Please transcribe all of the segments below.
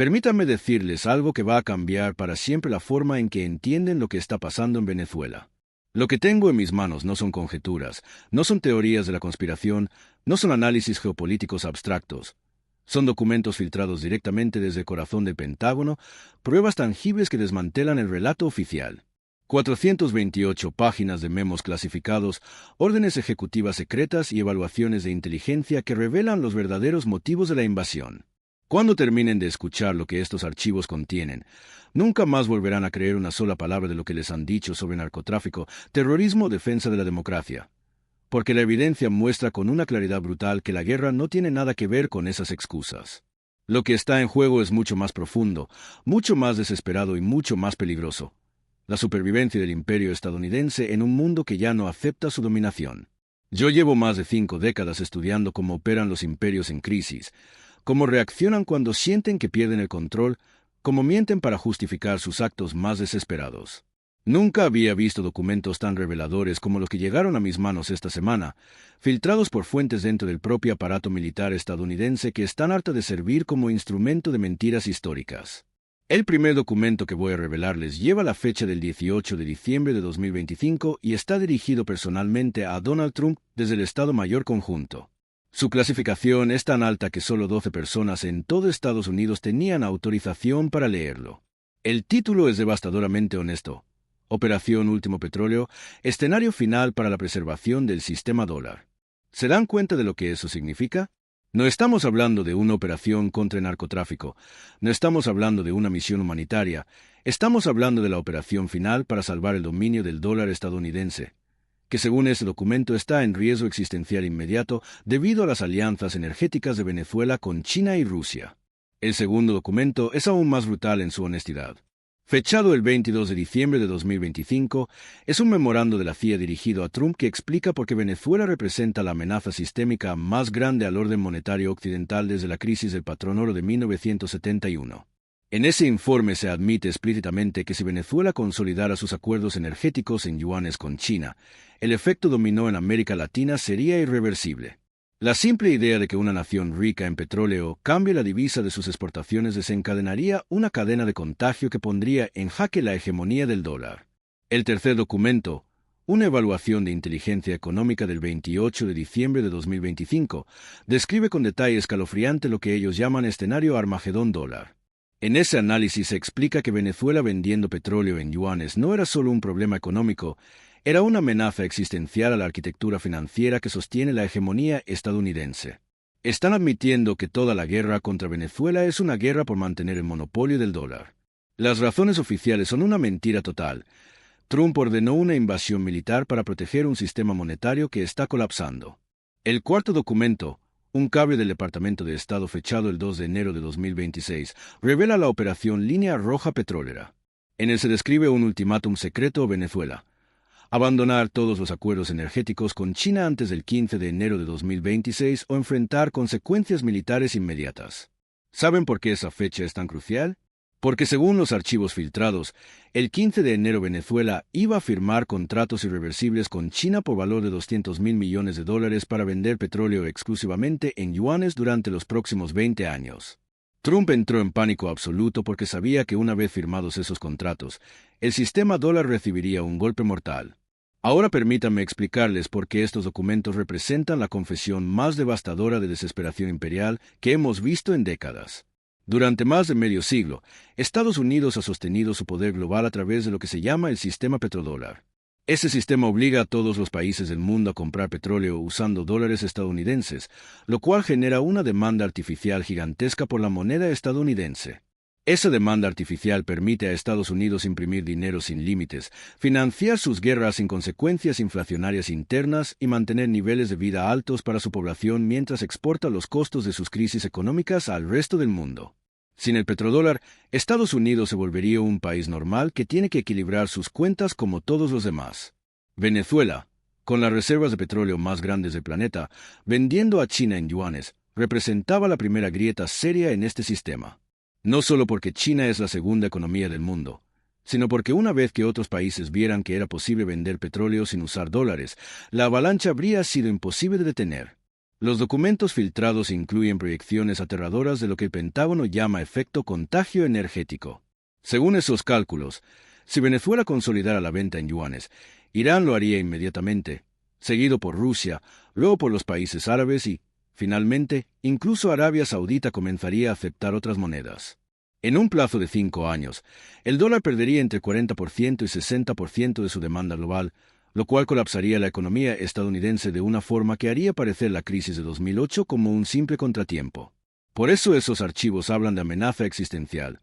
Permítanme decirles algo que va a cambiar para siempre la forma en que entienden lo que está pasando en Venezuela. Lo que tengo en mis manos no son conjeturas, no son teorías de la conspiración, no son análisis geopolíticos abstractos. Son documentos filtrados directamente desde el corazón del Pentágono, pruebas tangibles que desmantelan el relato oficial. 428 páginas de memos clasificados, órdenes ejecutivas secretas y evaluaciones de inteligencia que revelan los verdaderos motivos de la invasión. Cuando terminen de escuchar lo que estos archivos contienen, nunca más volverán a creer una sola palabra de lo que les han dicho sobre narcotráfico, terrorismo o defensa de la democracia. Porque la evidencia muestra con una claridad brutal que la guerra no tiene nada que ver con esas excusas. Lo que está en juego es mucho más profundo, mucho más desesperado y mucho más peligroso. La supervivencia del imperio estadounidense en un mundo que ya no acepta su dominación. Yo llevo más de 5 décadas estudiando cómo operan los imperios en crisis, cómo reaccionan cuando sienten que pierden el control, cómo mienten para justificar sus actos más desesperados. Nunca había visto documentos tan reveladores como los que llegaron a mis manos esta semana, filtrados por fuentes dentro del propio aparato militar estadounidense que están harta de servir como instrumento de mentiras históricas. El primer documento que voy a revelarles lleva la fecha del 18 de diciembre de 2025 y está dirigido personalmente a Donald Trump desde el Estado Mayor Conjunto. Su clasificación es tan alta que solo 12 personas en todo Estados Unidos tenían autorización para leerlo. El título es devastadoramente honesto. Operación Último Petróleo, escenario final para la preservación del sistema dólar. ¿Se dan cuenta de lo que eso significa? No estamos hablando de una operación contra el narcotráfico, no estamos hablando de una misión humanitaria, estamos hablando de la operación final para salvar el dominio del dólar estadounidense, que según ese documento está en riesgo existencial inmediato debido a las alianzas energéticas de Venezuela con China y Rusia. El segundo documento es aún más brutal en su honestidad. Fechado el 22 de diciembre de 2025, es un memorando de la CIA dirigido a Trump que explica por qué Venezuela representa la amenaza sistémica más grande al orden monetario occidental desde la crisis del patrón oro de 1971. En ese informe se admite explícitamente que si Venezuela consolidara sus acuerdos energéticos en yuanes con China, el efecto dominó en América Latina sería irreversible. La simple idea de que una nación rica en petróleo cambie la divisa de sus exportaciones desencadenaría una cadena de contagio que pondría en jaque la hegemonía del dólar. El tercer documento, una evaluación de inteligencia económica del 28 de diciembre de 2025, describe con detalle escalofriante lo que ellos llaman escenario Armagedón dólar. En ese análisis se explica que Venezuela vendiendo petróleo en yuanes no era solo un problema económico, era una amenaza existencial a la arquitectura financiera que sostiene la hegemonía estadounidense. Están admitiendo que toda la guerra contra Venezuela es una guerra por mantener el monopolio del dólar. Las razones oficiales son una mentira total. Trump ordenó una invasión militar para proteger un sistema monetario que está colapsando. El cuarto documento, un cable del Departamento de Estado fechado el 2 de enero de 2026, revela la operación Línea Roja Petrolera. En él se describe un ultimátum secreto a Venezuela: abandonar todos los acuerdos energéticos con China antes del 15 de enero de 2026 o enfrentar consecuencias militares inmediatas. ¿Saben por qué esa fecha es tan crucial? Porque según los archivos filtrados, el 15 de enero Venezuela iba a firmar contratos irreversibles con China por valor de $200.000 millones para vender petróleo exclusivamente en yuanes durante los próximos 20 años. Trump entró en pánico absoluto porque sabía que una vez firmados esos contratos, el sistema dólar recibiría un golpe mortal. Ahora permítanme explicarles por qué estos documentos representan la confesión más devastadora de desesperación imperial que hemos visto en décadas. Durante más de medio siglo, Estados Unidos ha sostenido su poder global a través de lo que se llama el sistema petrodólar. Ese sistema obliga a todos los países del mundo a comprar petróleo usando dólares estadounidenses, lo cual genera una demanda artificial gigantesca por la moneda estadounidense. Esa demanda artificial permite a Estados Unidos imprimir dinero sin límites, financiar sus guerras sin consecuencias inflacionarias internas y mantener niveles de vida altos para su población mientras exporta los costos de sus crisis económicas al resto del mundo. Sin el petrodólar, Estados Unidos se volvería un país normal que tiene que equilibrar sus cuentas como todos los demás. Venezuela, con las reservas de petróleo más grandes del planeta, vendiendo a China en yuanes, representaba la primera grieta seria en este sistema. No solo porque China es la segunda economía del mundo, sino porque una vez que otros países vieran que era posible vender petróleo sin usar dólares, la avalancha habría sido imposible de detener. Los documentos filtrados incluyen proyecciones aterradoras de lo que el Pentágono llama efecto contagio energético. Según esos cálculos, si Venezuela consolidara la venta en yuanes, Irán lo haría inmediatamente, seguido por Rusia, luego por los países árabes y, finalmente, incluso Arabia Saudita comenzaría a aceptar otras monedas. En un plazo de 5 años, el dólar perdería entre 40% y 60% de su demanda global, lo cual colapsaría la economía estadounidense de una forma que haría parecer la crisis de 2008 como un simple contratiempo. Por eso esos archivos hablan de amenaza existencial.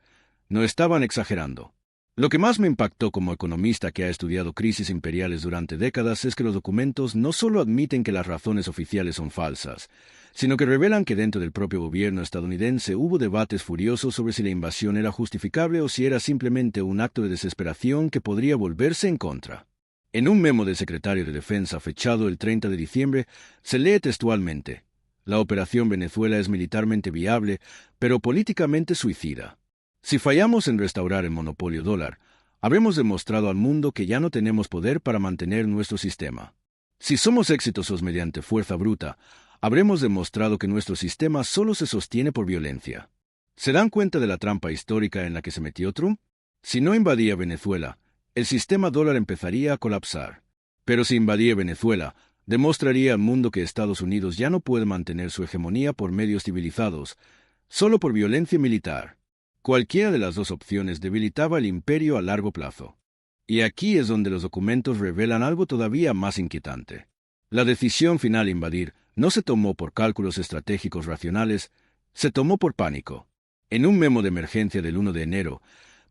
No estaban exagerando. Lo que más me impactó como economista que ha estudiado crisis imperiales durante décadas es que los documentos no solo admiten que las razones oficiales son falsas, sino que revelan que dentro del propio gobierno estadounidense hubo debates furiosos sobre si la invasión era justificable o si era simplemente un acto de desesperación que podría volverse en contra. En un memo del secretario de Defensa fechado el 30 de diciembre, se lee textualmente: «La operación Venezuela es militarmente viable, pero políticamente suicida. Si fallamos en restaurar el monopolio dólar, habremos demostrado al mundo que ya no tenemos poder para mantener nuestro sistema. Si somos exitosos mediante fuerza bruta, habremos demostrado que nuestro sistema solo se sostiene por violencia». ¿Se dan cuenta de la trampa histórica en la que se metió Trump? Si no invadía Venezuela, el sistema dólar empezaría a colapsar. Pero si invadía Venezuela, demostraría al mundo que Estados Unidos ya no puede mantener su hegemonía por medios civilizados, solo por violencia militar. Cualquiera de las dos opciones debilitaba el imperio a largo plazo. Y aquí es donde los documentos revelan algo todavía más inquietante. La decisión final de invadir no se tomó por cálculos estratégicos racionales, se tomó por pánico. En un memo de emergencia del 1 de enero,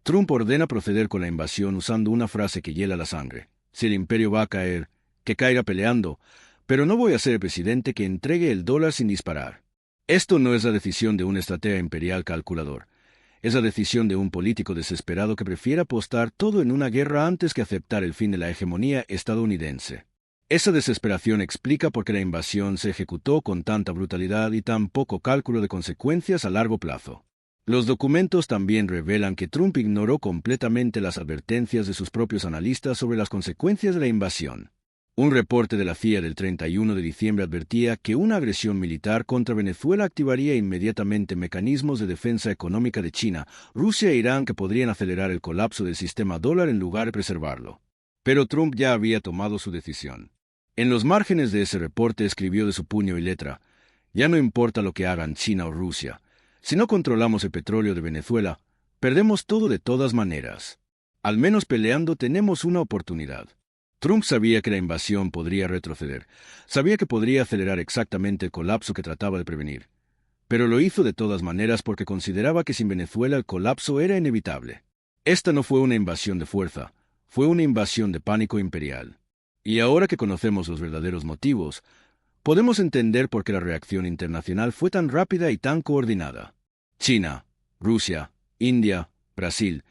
Trump ordena proceder con la invasión usando una frase que hiela la sangre: «Si el imperio va a caer, que caiga peleando, pero no voy a ser el presidente que entregue el dólar sin disparar». Esto no es la decisión de un estratega imperial calculador. Es la decisión de un político desesperado que prefiere apostar todo en una guerra antes que aceptar el fin de la hegemonía estadounidense. Esa desesperación explica por qué la invasión se ejecutó con tanta brutalidad y tan poco cálculo de consecuencias a largo plazo. Los documentos también revelan que Trump ignoró completamente las advertencias de sus propios analistas sobre las consecuencias de la invasión. Un reporte de la CIA del 31 de diciembre advertía que una agresión militar contra Venezuela activaría inmediatamente mecanismos de defensa económica de China, Rusia e Irán que podrían acelerar el colapso del sistema dólar en lugar de preservarlo. Pero Trump ya había tomado su decisión. En los márgenes de ese reporte escribió de su puño y letra: «Ya no importa lo que hagan China o Rusia. Si no controlamos el petróleo de Venezuela, perdemos todo de todas maneras. Al menos peleando tenemos una oportunidad». Trump sabía que la invasión podría retroceder, sabía que podría acelerar exactamente el colapso que trataba de prevenir, pero lo hizo de todas maneras porque consideraba que sin Venezuela el colapso era inevitable. Esta no fue una invasión de fuerza, fue una invasión de pánico imperial. Y ahora que conocemos los verdaderos motivos, podemos entender por qué la reacción internacional fue tan rápida y tan coordinada. China, Rusia, India, Brasil.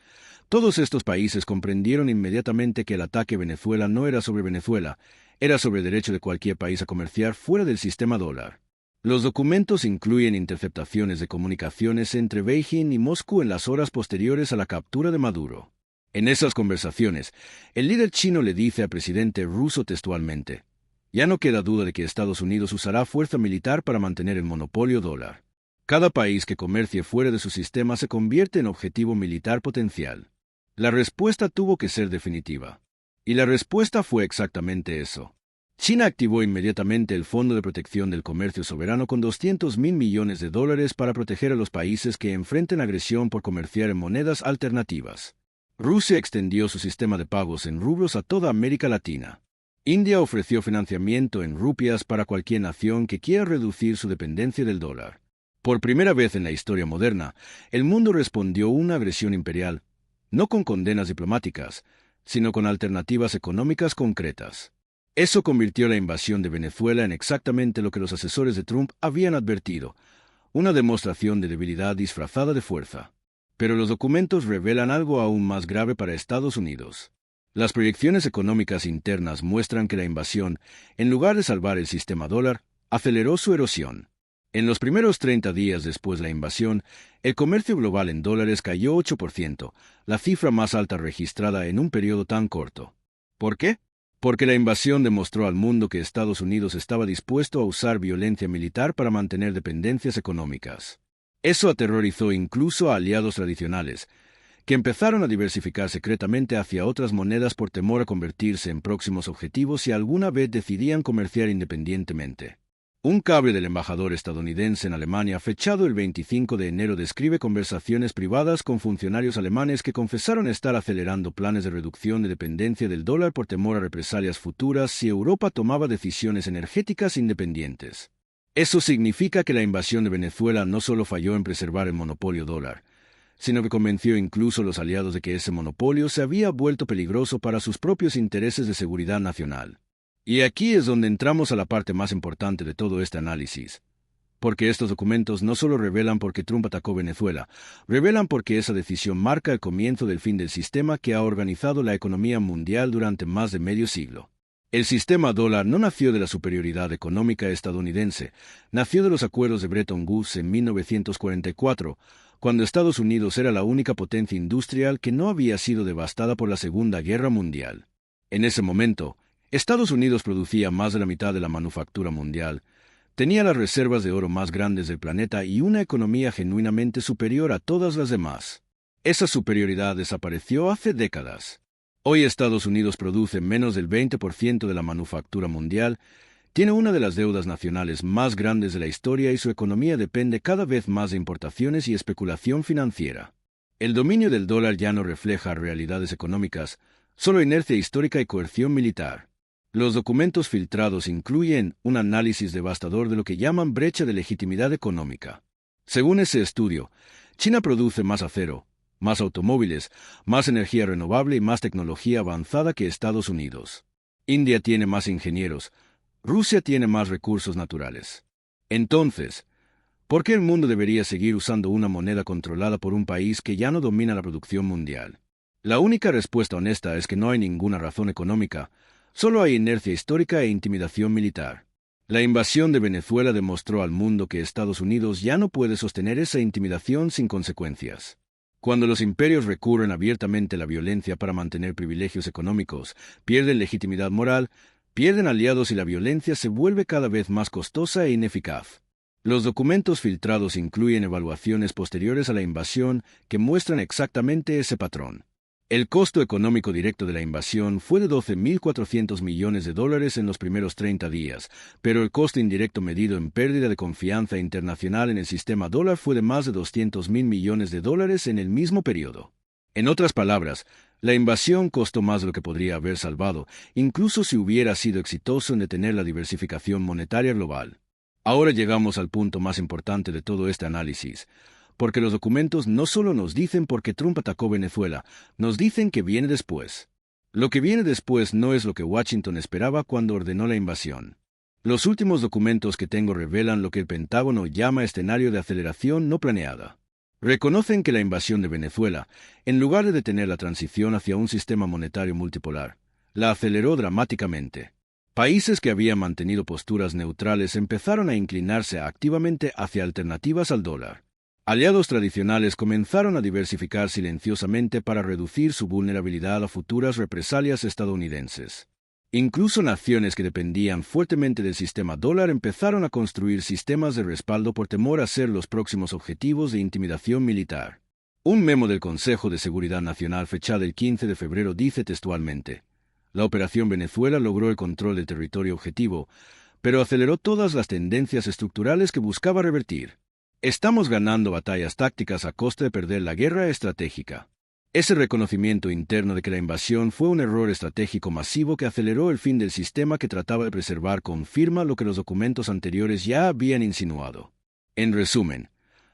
Todos estos países comprendieron inmediatamente que el ataque a Venezuela no era sobre Venezuela, era sobre el derecho de cualquier país a comerciar fuera del sistema dólar. Los documentos incluyen interceptaciones de comunicaciones entre Beijing y Moscú en las horas posteriores a la captura de Maduro. En esas conversaciones, el líder chino le dice al presidente ruso textualmente: «Ya no queda duda de que Estados Unidos usará fuerza militar para mantener el monopolio dólar. Cada país que comercie fuera de su sistema se convierte en objetivo militar potencial». La respuesta tuvo que ser definitiva. Y la respuesta fue exactamente eso. China activó inmediatamente el Fondo de Protección del Comercio Soberano con $200.000 millones para proteger a los países que enfrenten agresión por comerciar en monedas alternativas. Rusia extendió su sistema de pagos en rublos a toda América Latina. India ofreció financiamiento en rupias para cualquier nación que quiera reducir su dependencia del dólar. Por primera vez en la historia moderna, el mundo respondió a una agresión imperial, no con condenas diplomáticas, sino con alternativas económicas concretas. Eso convirtió la invasión de Venezuela en exactamente lo que los asesores de Trump habían advertido: una demostración de debilidad disfrazada de fuerza. Pero los documentos revelan algo aún más grave para Estados Unidos. Las proyecciones económicas internas muestran que la invasión, en lugar de salvar el sistema dólar, aceleró su erosión. En los primeros 30 días después de la invasión, el comercio global en dólares cayó 8%, la cifra más alta registrada en un periodo tan corto. ¿Por qué? Porque la invasión demostró al mundo que Estados Unidos estaba dispuesto a usar violencia militar para mantener dependencias económicas. Eso aterrorizó incluso a aliados tradicionales, que empezaron a diversificar secretamente hacia otras monedas por temor a convertirse en próximos objetivos si alguna vez decidían comerciar independientemente. Un cable del embajador estadounidense en Alemania, fechado el 25 de enero, describe conversaciones privadas con funcionarios alemanes que confesaron estar acelerando planes de reducción de dependencia del dólar por temor a represalias futuras si Europa tomaba decisiones energéticas independientes. Eso significa que la invasión de Venezuela no solo falló en preservar el monopolio dólar, sino que convenció incluso a los aliados de que ese monopolio se había vuelto peligroso para sus propios intereses de seguridad nacional. Y aquí es donde entramos a la parte más importante de todo este análisis. Porque estos documentos no solo revelan por qué Trump atacó Venezuela, revelan por qué esa decisión marca el comienzo del fin del sistema que ha organizado la economía mundial durante más de medio siglo. El sistema dólar no nació de la superioridad económica estadounidense, nació de los acuerdos de Bretton Woods en 1944, cuando Estados Unidos era la única potencia industrial que no había sido devastada por la Segunda Guerra Mundial. En ese momento, Estados Unidos producía más de la mitad de la manufactura mundial, tenía las reservas de oro más grandes del planeta y una economía genuinamente superior a todas las demás. Esa superioridad desapareció hace décadas. Hoy Estados Unidos produce menos del 20% de la manufactura mundial, tiene una de las deudas nacionales más grandes de la historia y su economía depende cada vez más de importaciones y especulación financiera. El dominio del dólar ya no refleja realidades económicas, solo inercia histórica y coerción militar. Los documentos filtrados incluyen un análisis devastador de lo que llaman brecha de legitimidad económica. Según ese estudio, China produce más acero, más automóviles, más energía renovable y más tecnología avanzada que Estados Unidos. India tiene más ingenieros, Rusia tiene más recursos naturales. Entonces, ¿por qué el mundo debería seguir usando una moneda controlada por un país que ya no domina la producción mundial? La única respuesta honesta es que no hay ninguna razón económica, solo hay inercia histórica e intimidación militar. La invasión de Venezuela demostró al mundo que Estados Unidos ya no puede sostener esa intimidación sin consecuencias. Cuando los imperios recurren abiertamente a la violencia para mantener privilegios económicos, pierden legitimidad moral, pierden aliados y la violencia se vuelve cada vez más costosa e ineficaz. Los documentos filtrados incluyen evaluaciones posteriores a la invasión que muestran exactamente ese patrón. El costo económico directo de la invasión fue de $12.400 millones en los primeros 30 días, pero el costo indirecto medido en pérdida de confianza internacional en el sistema dólar fue de más de $200.000 millones en el mismo periodo. En otras palabras, la invasión costó más de lo que podría haber salvado, incluso si hubiera sido exitoso en detener la diversificación monetaria global. Ahora llegamos al punto más importante de todo este análisis, porque los documentos no solo nos dicen por qué Trump atacó Venezuela, nos dicen que viene después. Lo que viene después no es lo que Washington esperaba cuando ordenó la invasión. Los últimos documentos que tengo revelan lo que el Pentágono llama escenario de aceleración no planeada. Reconocen que la invasión de Venezuela, en lugar de detener la transición hacia un sistema monetario multipolar, la aceleró dramáticamente. Países que habían mantenido posturas neutrales empezaron a inclinarse activamente hacia alternativas al dólar. Aliados tradicionales comenzaron a diversificar silenciosamente para reducir su vulnerabilidad a futuras represalias estadounidenses. Incluso naciones que dependían fuertemente del sistema dólar empezaron a construir sistemas de respaldo por temor a ser los próximos objetivos de intimidación militar. Un memo del Consejo de Seguridad Nacional fechado el 15 de febrero dice textualmente: la Operación Venezuela logró el control del territorio objetivo, pero aceleró todas las tendencias estructurales que buscaba revertir. Estamos ganando batallas tácticas a costa de perder la guerra estratégica. Ese reconocimiento interno de que la invasión fue un error estratégico masivo que aceleró el fin del sistema que trataba de preservar confirma lo que los documentos anteriores ya habían insinuado. En resumen,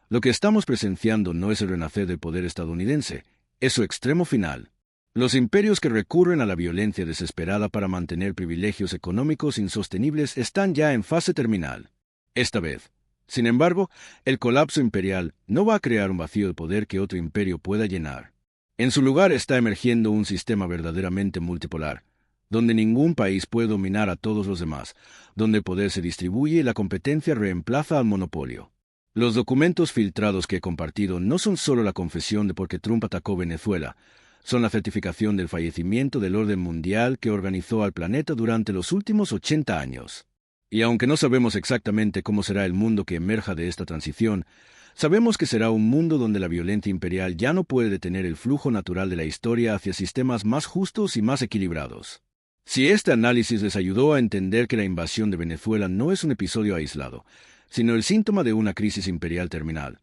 lo que estamos presenciando no es el renacer del poder estadounidense, es su extremo final. Los imperios que recurren a la violencia desesperada para mantener privilegios económicos insostenibles están ya en fase terminal. Esta vez, sin embargo, el colapso imperial no va a crear un vacío de poder que otro imperio pueda llenar. En su lugar está emergiendo un sistema verdaderamente multipolar, donde ningún país puede dominar a todos los demás, donde el poder se distribuye y la competencia reemplaza al monopolio. Los documentos filtrados que he compartido no son solo la confesión de por qué Trump atacó Venezuela, son la certificación del fallecimiento del orden mundial que organizó al planeta durante los últimos 80 años. Y aunque no sabemos exactamente cómo será el mundo que emerja de esta transición, sabemos que será un mundo donde la violencia imperial ya no puede detener el flujo natural de la historia hacia sistemas más justos y más equilibrados. Si este análisis les ayudó a entender que la invasión de Venezuela no es un episodio aislado, sino el síntoma de una crisis imperial terminal,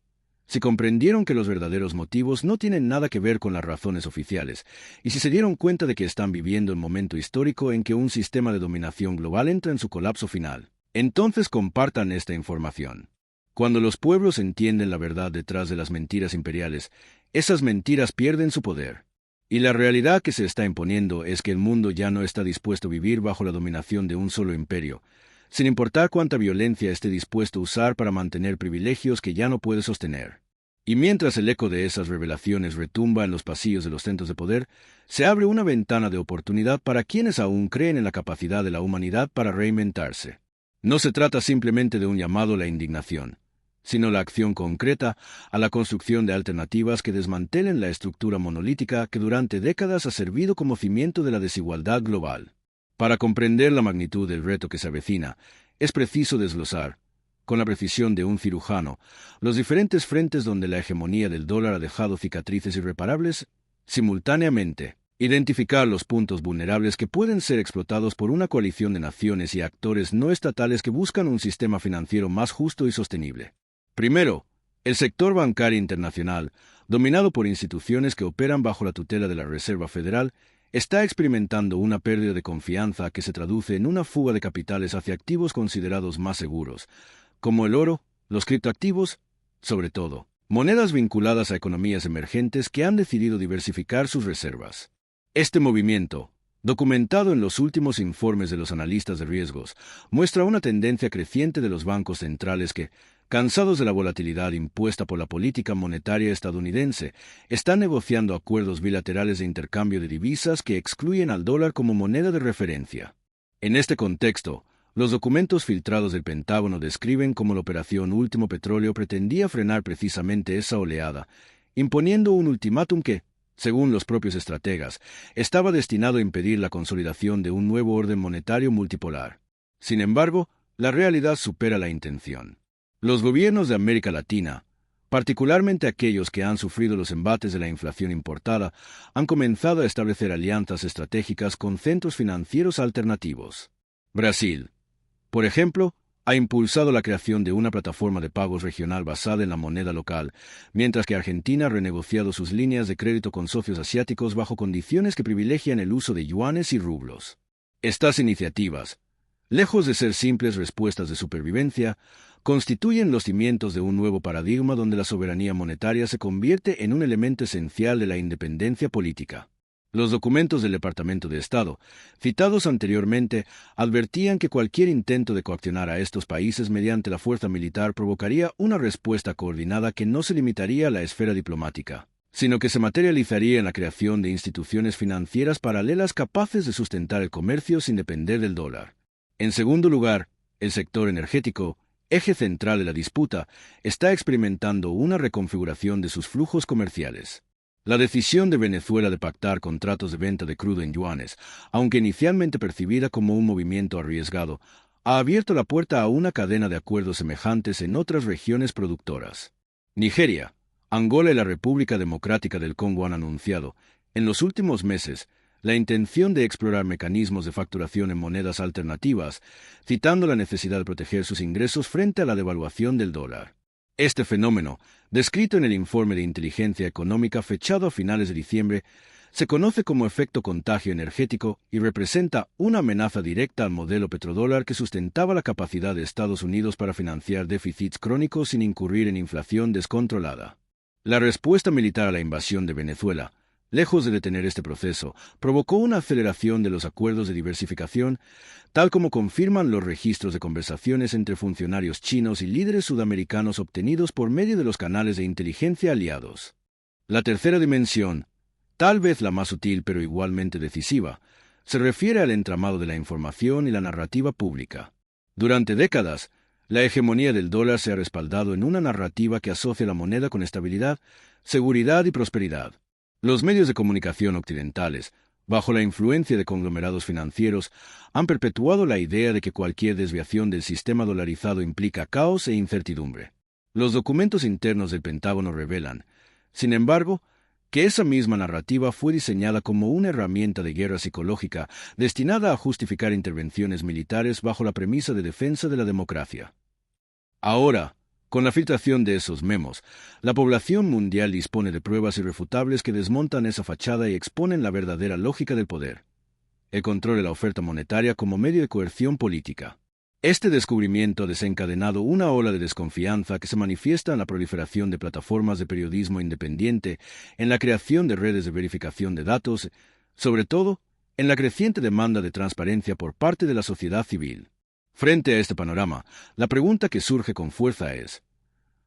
si comprendieron que los verdaderos motivos no tienen nada que ver con las razones oficiales, y si se dieron cuenta de que están viviendo el momento histórico en que un sistema de dominación global entra en su colapso final, entonces compartan esta información. Cuando los pueblos entienden la verdad detrás de las mentiras imperiales, esas mentiras pierden su poder. Y la realidad que se está imponiendo es que el mundo ya no está dispuesto a vivir bajo la dominación de un solo imperio, sin importar cuánta violencia esté dispuesto a usar para mantener privilegios que ya no puede sostener. Y mientras el eco de esas revelaciones retumba en los pasillos de los centros de poder, se abre una ventana de oportunidad para quienes aún creen en la capacidad de la humanidad para reinventarse. No se trata simplemente de un llamado a la indignación, sino la acción concreta a la construcción de alternativas que desmantelen la estructura monolítica que durante décadas ha servido como cimiento de la desigualdad global. Para comprender la magnitud del reto que se avecina, es preciso desglosar, con la precisión de un cirujano, los diferentes frentes donde la hegemonía del dólar ha dejado cicatrices irreparables, simultáneamente, identificar los puntos vulnerables que pueden ser explotados por una coalición de naciones y actores no estatales que buscan un sistema financiero más justo y sostenible. Primero, el sector bancario internacional, dominado por instituciones que operan bajo la tutela de la Reserva Federal, está experimentando una pérdida de confianza que se traduce en una fuga de capitales hacia activos considerados más seguros, como el oro, los criptoactivos, sobre todo, monedas vinculadas a economías emergentes que han decidido diversificar sus reservas. Este movimiento, documentado en los últimos informes de los analistas de riesgos, muestra una tendencia creciente de los bancos centrales que, cansados de la volatilidad impuesta por la política monetaria estadounidense, están negociando acuerdos bilaterales de intercambio de divisas que excluyen al dólar como moneda de referencia. En este contexto, los documentos filtrados del Pentágono describen cómo la Operación Último Petróleo pretendía frenar precisamente esa oleada, imponiendo un ultimátum que, según los propios estrategas, estaba destinado a impedir la consolidación de un nuevo orden monetario multipolar. Sin embargo, la realidad supera la intención. Los gobiernos de América Latina, particularmente aquellos que han sufrido los embates de la inflación importada, han comenzado a establecer alianzas estratégicas con centros financieros alternativos. Brasil, por ejemplo, ha impulsado la creación de una plataforma de pagos regional basada en la moneda local, mientras que Argentina ha renegociado sus líneas de crédito con socios asiáticos bajo condiciones que privilegian el uso de yuanes y rublos. Estas iniciativas, lejos de ser simples respuestas de supervivencia, constituyen los cimientos de un nuevo paradigma donde la soberanía monetaria se convierte en un elemento esencial de la independencia política. Los documentos del Departamento de Estado, citados anteriormente, advertían que cualquier intento de coaccionar a estos países mediante la fuerza militar provocaría una respuesta coordinada que no se limitaría a la esfera diplomática, sino que se materializaría en la creación de instituciones financieras paralelas capaces de sustentar el comercio sin depender del dólar. En segundo lugar, el sector energético, eje central de la disputa, está experimentando una reconfiguración de sus flujos comerciales. La decisión de Venezuela de pactar contratos de venta de crudo en yuanes, aunque inicialmente percibida como un movimiento arriesgado, ha abierto la puerta a una cadena de acuerdos semejantes en otras regiones productoras. Nigeria, Angola y la República Democrática del Congo han anunciado, en los últimos meses, la intención de explorar mecanismos de facturación en monedas alternativas, citando la necesidad de proteger sus ingresos frente a la devaluación del dólar. Este fenómeno, descrito en el informe de inteligencia económica fechado a finales de diciembre, se conoce como efecto contagio energético y representa una amenaza directa al modelo petrodólar que sustentaba la capacidad de Estados Unidos para financiar déficits crónicos sin incurrir en inflación descontrolada. La respuesta militar a la invasión de Venezuela, lejos de detener este proceso, provocó una aceleración de los acuerdos de diversificación, tal como confirman los registros de conversaciones entre funcionarios chinos y líderes sudamericanos obtenidos por medio de los canales de inteligencia aliados. La tercera dimensión, tal vez la más sutil pero igualmente decisiva, se refiere al entramado de la información y la narrativa pública. Durante décadas, la hegemonía del dólar se ha respaldado en una narrativa que asocia la moneda con estabilidad, seguridad y prosperidad. Los medios de comunicación occidentales, bajo la influencia de conglomerados financieros, han perpetuado la idea de que cualquier desviación del sistema dolarizado implica caos e incertidumbre. Los documentos internos del Pentágono revelan, sin embargo, que esa misma narrativa fue diseñada como una herramienta de guerra psicológica destinada a justificar intervenciones militares bajo la premisa de defensa de la democracia. Ahora, con la filtración de esos memos, la población mundial dispone de pruebas irrefutables que desmontan esa fachada y exponen la verdadera lógica del poder: el control de la oferta monetaria como medio de coerción política. Este descubrimiento ha desencadenado una ola de desconfianza que se manifiesta en la proliferación de plataformas de periodismo independiente, en la creación de redes de verificación de datos, sobre todo, en la creciente demanda de transparencia por parte de la sociedad civil. Frente a este panorama, la pregunta que surge con fuerza es: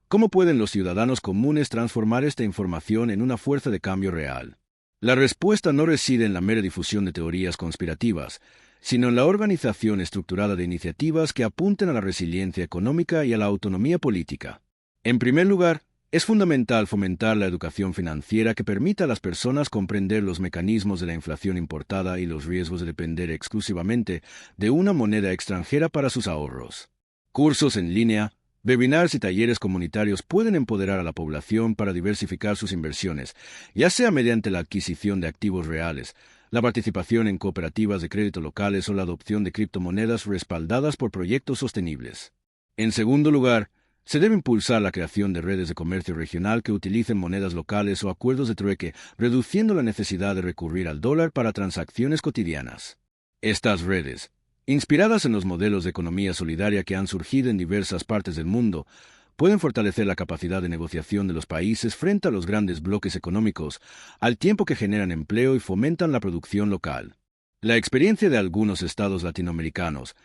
¿cómo pueden los ciudadanos comunes transformar esta información en una fuerza de cambio real? La respuesta no reside en la mera difusión de teorías conspirativas, sino en la organización estructurada de iniciativas que apunten a la resiliencia económica y a la autonomía política. En primer lugar, es fundamental fomentar la educación financiera que permita a las personas comprender los mecanismos de la inflación importada y los riesgos de depender exclusivamente de una moneda extranjera para sus ahorros. Cursos en línea, webinars y talleres comunitarios pueden empoderar a la población para diversificar sus inversiones, ya sea mediante la adquisición de activos reales, la participación en cooperativas de crédito locales o la adopción de criptomonedas respaldadas por proyectos sostenibles. En segundo lugar, se debe impulsar la creación de redes de comercio regional que utilicen monedas locales o acuerdos de trueque, reduciendo la necesidad de recurrir al dólar para transacciones cotidianas. Estas redes, inspiradas en los modelos de economía solidaria que han surgido en diversas partes del mundo, pueden fortalecer la capacidad de negociación de los países frente a los grandes bloques económicos, al tiempo que generan empleo y fomentan la producción local. La experiencia de algunos estados latinoamericanos,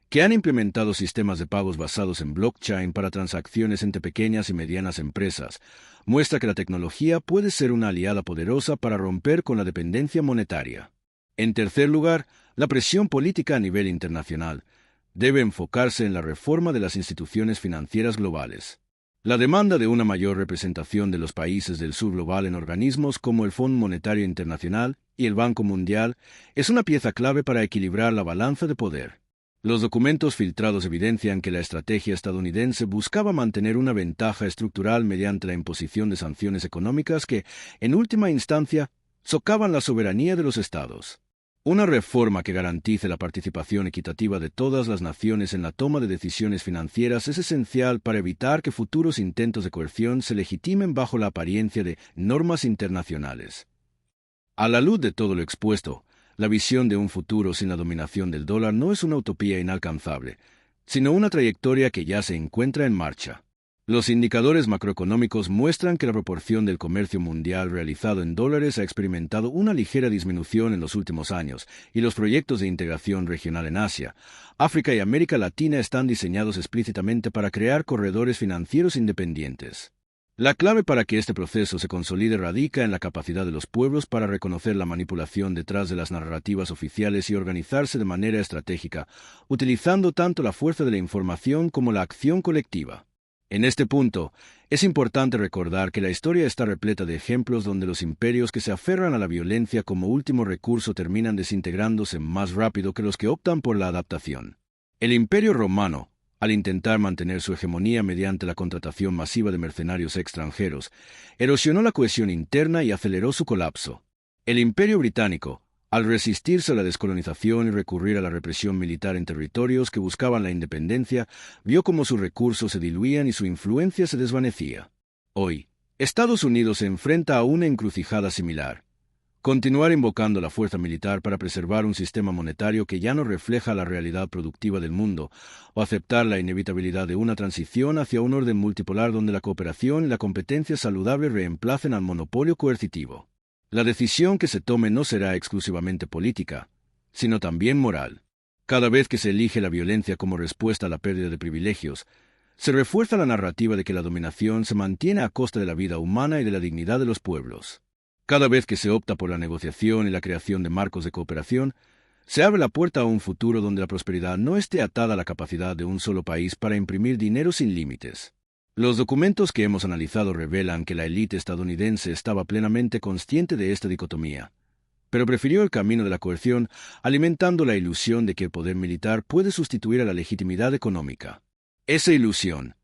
que han implementado sistemas de pagos basados en blockchain para transacciones entre pequeñas y medianas empresas, muestra que la tecnología puede ser una aliada poderosa para romper con la dependencia monetaria. En tercer lugar, la presión política a nivel internacional debe enfocarse en la reforma de las instituciones financieras globales. La demanda de una mayor representación de los países del sur global en organismos como el Fondo Monetario Internacional y el Banco Mundial es una pieza clave para equilibrar la balanza de poder. Los documentos filtrados evidencian que la estrategia estadounidense buscaba mantener una ventaja estructural mediante la imposición de sanciones económicas que, en última instancia, socavan la soberanía de los estados. Una reforma que garantice la participación equitativa de todas las naciones en la toma de decisiones financieras es esencial para evitar que futuros intentos de coerción se legitimen bajo la apariencia de normas internacionales. A la luz de todo lo expuesto, la visión de un futuro sin la dominación del dólar no es una utopía inalcanzable, sino una trayectoria que ya se encuentra en marcha. Los indicadores macroeconómicos muestran que la proporción del comercio mundial realizado en dólares ha experimentado una ligera disminución en los últimos años, y los proyectos de integración regional en Asia, África y América Latina están diseñados explícitamente para crear corredores financieros independientes. La clave para que este proceso se consolide radica en la capacidad de los pueblos para reconocer la manipulación detrás de las narrativas oficiales y organizarse de manera estratégica, utilizando tanto la fuerza de la información como la acción colectiva. En este punto, es importante recordar que la historia está repleta de ejemplos donde los imperios que se aferran a la violencia como último recurso terminan desintegrándose más rápido que los que optan por la adaptación. El Imperio Romano, al intentar mantener su hegemonía mediante la contratación masiva de mercenarios extranjeros, erosionó la cohesión interna y aceleró su colapso. El Imperio Británico, al resistirse a la descolonización y recurrir a la represión militar en territorios que buscaban la independencia, vio cómo sus recursos se diluían y su influencia se desvanecía. Hoy, Estados Unidos se enfrenta a una encrucijada similar: continuar invocando la fuerza militar para preservar un sistema monetario que ya no refleja la realidad productiva del mundo, o aceptar la inevitabilidad de una transición hacia un orden multipolar donde la cooperación y la competencia saludable reemplacen al monopolio coercitivo. La decisión que se tome no será exclusivamente política, sino también moral. Cada vez que se elige la violencia como respuesta a la pérdida de privilegios, se refuerza la narrativa de que la dominación se mantiene a costa de la vida humana y de la dignidad de los pueblos. Cada vez que se opta por la negociación y la creación de marcos de cooperación, se abre la puerta a un futuro donde la prosperidad no esté atada a la capacidad de un solo país para imprimir dinero sin límites. Los documentos que hemos analizado revelan que la élite estadounidense estaba plenamente consciente de esta dicotomía, pero prefirió el camino de la coerción, alimentando la ilusión de que el poder militar puede sustituir a la legitimidad económica. Esa ilusión,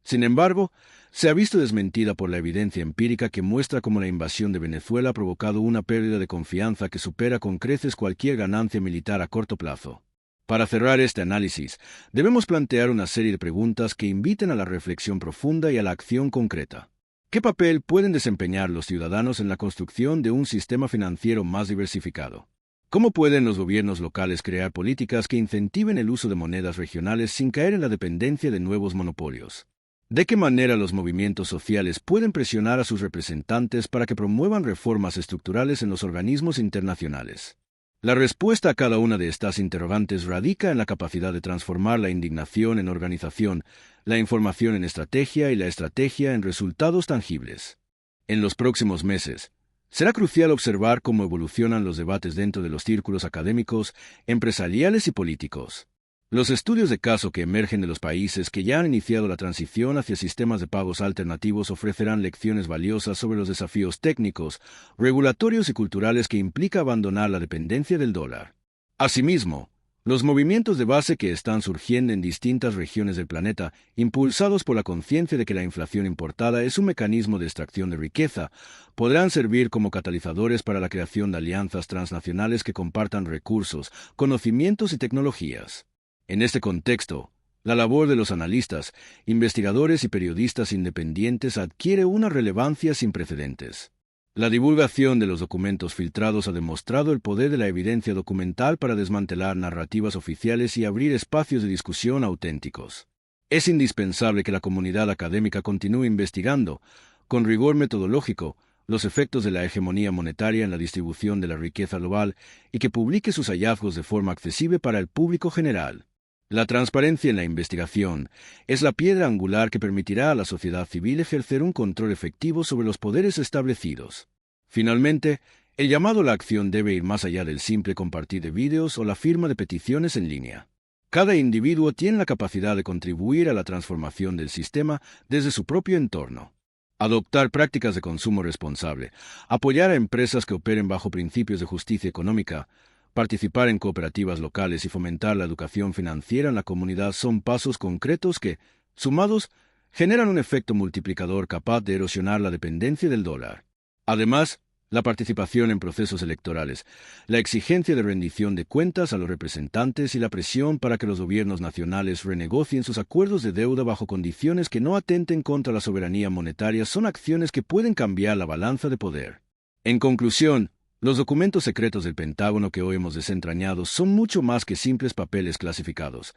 sin embargo, se ha visto desmentida por la evidencia empírica que muestra cómo la invasión de Venezuela ha provocado una pérdida de confianza que supera con creces cualquier ganancia militar a corto plazo. Para cerrar este análisis, debemos plantear una serie de preguntas que inviten a la reflexión profunda y a la acción concreta. ¿Qué papel pueden desempeñar los ciudadanos en la construcción de un sistema financiero más diversificado? ¿Cómo pueden los gobiernos locales crear políticas que incentiven el uso de monedas regionales sin caer en la dependencia de nuevos monopolios? ¿De qué manera los movimientos sociales pueden presionar a sus representantes para que promuevan reformas estructurales en los organismos internacionales? La respuesta a cada una de estas interrogantes radica en la capacidad de transformar la indignación en organización, la información en estrategia y la estrategia en resultados tangibles. En los próximos meses, será crucial observar cómo evolucionan los debates dentro de los círculos académicos, empresariales y políticos. Los estudios de caso que emergen de los países que ya han iniciado la transición hacia sistemas de pagos alternativos ofrecerán lecciones valiosas sobre los desafíos técnicos, regulatorios y culturales que implica abandonar la dependencia del dólar. Asimismo, los movimientos de base que están surgiendo en distintas regiones del planeta, impulsados por la conciencia de que la inflación importada es un mecanismo de extracción de riqueza, podrán servir como catalizadores para la creación de alianzas transnacionales que compartan recursos, conocimientos y tecnologías. En este contexto, la labor de los analistas, investigadores y periodistas independientes adquiere una relevancia sin precedentes. La divulgación de los documentos filtrados ha demostrado el poder de la evidencia documental para desmantelar narrativas oficiales y abrir espacios de discusión auténticos. Es indispensable que la comunidad académica continúe investigando, con rigor metodológico, los efectos de la hegemonía monetaria en la distribución de la riqueza global y que publique sus hallazgos de forma accesible para el público general. La transparencia en la investigación es la piedra angular que permitirá a la sociedad civil ejercer un control efectivo sobre los poderes establecidos. Finalmente, el llamado a la acción debe ir más allá del simple compartir de vídeos o la firma de peticiones en línea. Cada individuo tiene la capacidad de contribuir a la transformación del sistema desde su propio entorno. Adoptar prácticas de consumo responsable, apoyar a empresas que operen bajo principios de justicia económica, participar en cooperativas locales y fomentar la educación financiera en la comunidad son pasos concretos que, sumados, generan un efecto multiplicador capaz de erosionar la dependencia del dólar. Además, la participación en procesos electorales, la exigencia de rendición de cuentas a los representantes y la presión para que los gobiernos nacionales renegocien sus acuerdos de deuda bajo condiciones que no atenten contra la soberanía monetaria son acciones que pueden cambiar la balanza de poder. En conclusión, los documentos secretos del Pentágono que hoy hemos desentrañado son mucho más que simples papeles clasificados.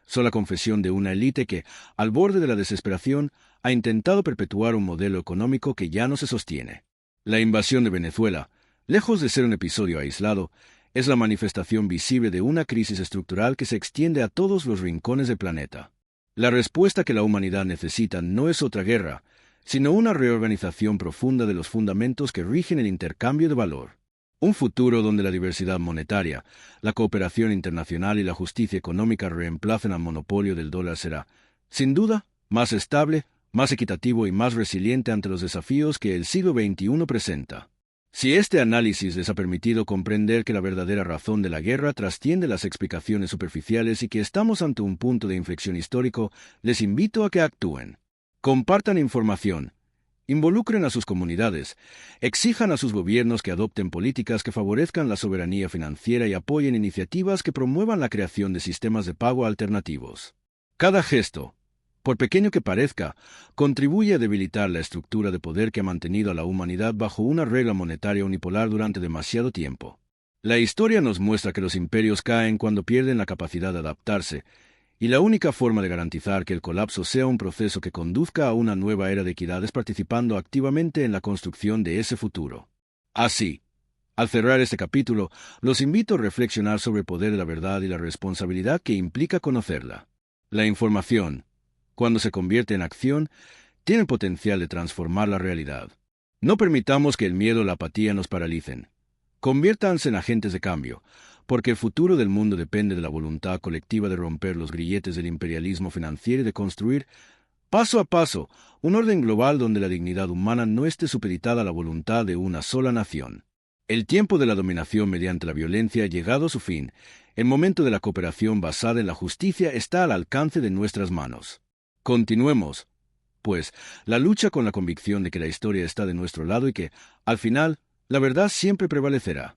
Son la confesión de una élite que, al borde de la desesperación, ha intentado perpetuar un modelo económico que ya no se sostiene. La invasión de Venezuela, lejos de ser un episodio aislado, es la manifestación visible de una crisis estructural que se extiende a todos los rincones del planeta. La respuesta que la humanidad necesita no es otra guerra, sino una reorganización profunda de los fundamentos que rigen el intercambio de valor. Un futuro donde la diversidad monetaria, la cooperación internacional y la justicia económica reemplacen al monopolio del dólar será, sin duda, más estable, más equitativo y más resiliente ante los desafíos que el siglo XXI presenta. Si este análisis les ha permitido comprender que la verdadera razón de la guerra trasciende las explicaciones superficiales y que estamos ante un punto de inflexión histórico, les invito a que actúen. Compartan información. Involucren a sus comunidades, exijan a sus gobiernos que adopten políticas que favorezcan la soberanía financiera y apoyen iniciativas que promuevan la creación de sistemas de pago alternativos. Cada gesto, por pequeño que parezca, contribuye a debilitar la estructura de poder que ha mantenido a la humanidad bajo una regla monetaria unipolar durante demasiado tiempo. La historia nos muestra que los imperios caen cuando pierden la capacidad de adaptarse, y la única forma de garantizar que el colapso sea un proceso que conduzca a una nueva era de equidad es participando activamente en la construcción de ese futuro. Así, al cerrar este capítulo, los invito a reflexionar sobre el poder de la verdad y la responsabilidad que implica conocerla. La información, cuando se convierte en acción, tiene el potencial de transformar la realidad. No permitamos que el miedo o la apatía nos paralicen. Conviértanse en agentes de cambio, porque el futuro del mundo depende de la voluntad colectiva de romper los grilletes del imperialismo financiero y de construir Paso a paso, un orden global donde la dignidad humana no esté supeditada a la voluntad de una sola nación. El tiempo de la dominación mediante la violencia ha llegado a su fin. El momento de la cooperación basada en la justicia está al alcance de nuestras manos. Continuemos, pues, la lucha con la convicción de que la historia está de nuestro lado y que, al final, la verdad siempre prevalecerá.